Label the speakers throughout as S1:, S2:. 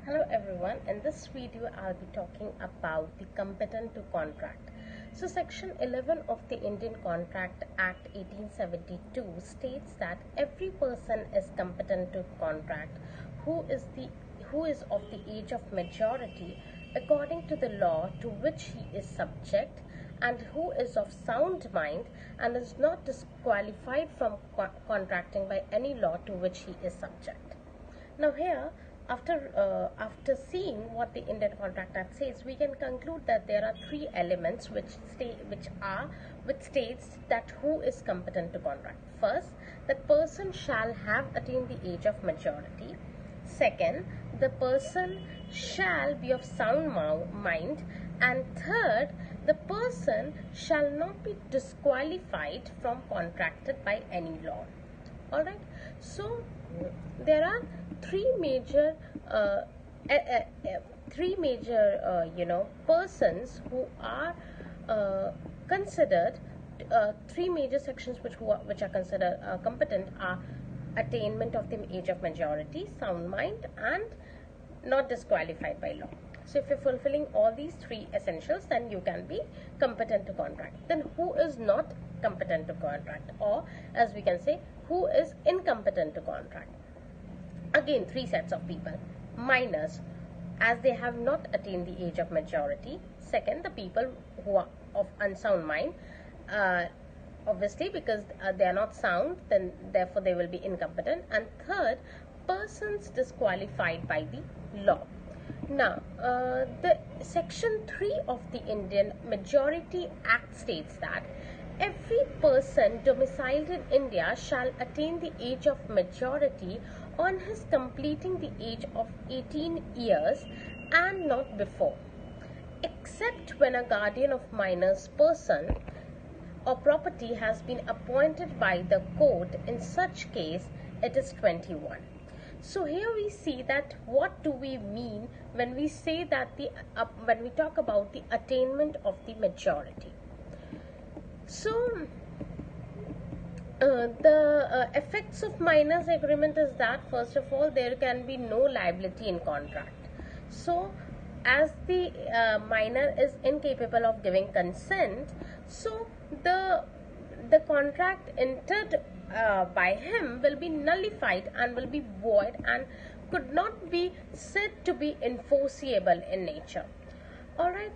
S1: Hello everyone, in this video I'll be talking about the competent to contract. So section 11 of the Indian Contract Act 1872 states that every person is competent to contract who is of the age of majority according to the law to which he is subject, and who is of sound mind and is not disqualified from contracting by any law to which he is subject. Now here, after seeing what the Indian Contract Act says, we can conclude that there are three elements which states that who is competent to contract. First, that person shall have attained the age of majority. Second, the person shall be of sound mind. And third, the person shall not be disqualified from contracted by any law. Alright, so there are three major persons who are considered, three major sections which are considered competent are attainment of the age of majority, sound mind, and not disqualified by law. So if you're fulfilling all these three essentials, then you can be competent to contract. Then who is not competent to contract, or as we can say, who is incompetent to contract? Again, three sets of people. Minors, as they have not attained the age of majority. Second, the people who are of unsound mind, obviously because they are not sound, then therefore they will be incompetent. And third, persons disqualified by the law. Now, the section 3 of the Indian Majority Act states that every person domiciled in India shall attain the age of majority on his completing the age of 18 years and not before, except when a guardian of minors person or property has been appointed by the court. In such case, it is 21. So here we see that what do we mean when we say that when we talk about the attainment of the majority. So the effects of minors agreement is that, first of all, there can be no liability in contract. So as the minor is incapable of giving consent, so the contract entered by him will be nullified and will be void and could not be said to be enforceable in nature. Alright,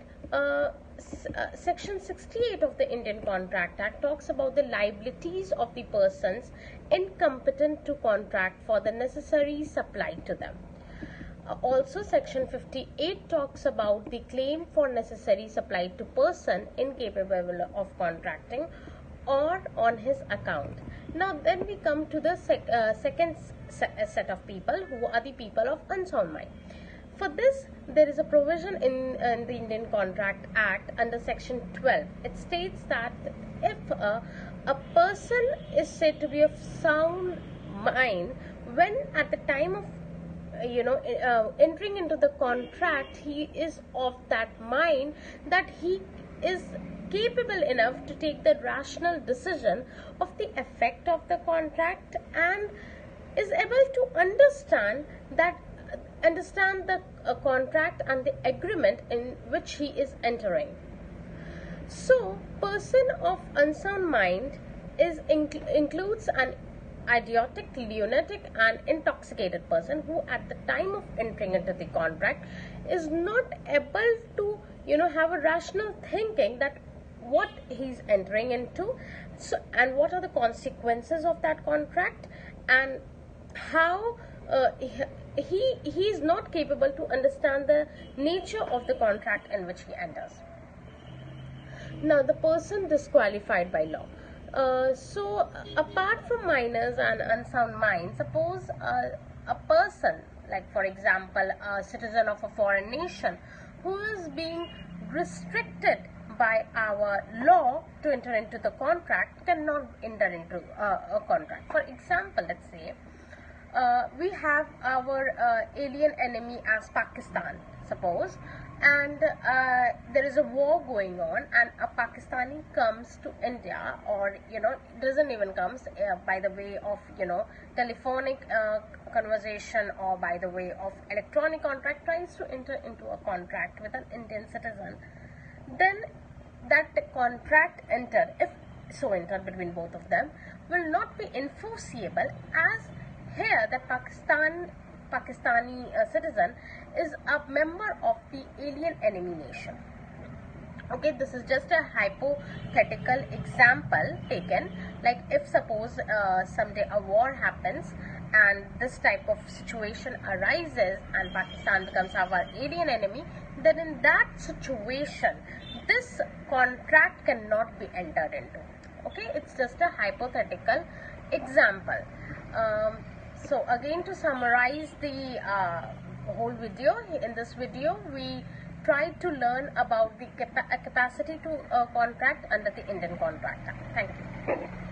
S1: section 68 of the Indian Contract Act talks about the liabilities of the persons incompetent to contract for the necessaries supplied to them. Also, section 58 talks about the claim for necessaries supplied to person incapable of contracting or on his account. Now then we come to the second set of people, who are the people of unsound mind. For this, there is a provision in the Indian Contract Act under section 12. It states that if a person is said to be of sound mind when at the time of entering into the contract, he is of that mind that he is capable enough to take the rational decision of the effect of the contract and is able to understand the contract and the agreement in which he is entering. So, person of unsound mind includes an idiotic, lunatic, and intoxicated person who, at the time of entering into the contract, is not able to, have a rational thinking that what he's entering into, so and what are the consequences of that contract, and how he is not capable to understand the nature of the contract in which he enters. Now, the person disqualified by law. So apart from minors and unsound mind, suppose a person, like for example a citizen of a foreign nation, who is being restricted by our law to enter into the contract, cannot enter into a contract. For example, let's say we have our alien enemy as Pakistan, suppose, and there is a war going on, and a Pakistani comes to India, or doesn't even comes by the way of telephonic conversation or by the way of electronic contract tries to enter into a contract with an Indian citizen, then that contract entered, if so entered between both of them, will not be enforceable, as here the Pakistani citizen is a member of the alien enemy nation. Okay, this is just a hypothetical example taken, like if suppose someday a war happens and this type of situation arises and Pakistan becomes our alien enemy, then in that situation this contract cannot be entered into. Okay, it's just a hypothetical example. So again, to summarize the whole video, in this video we tried to learn about the capacity to contract under the Indian Contract Act. Thank you.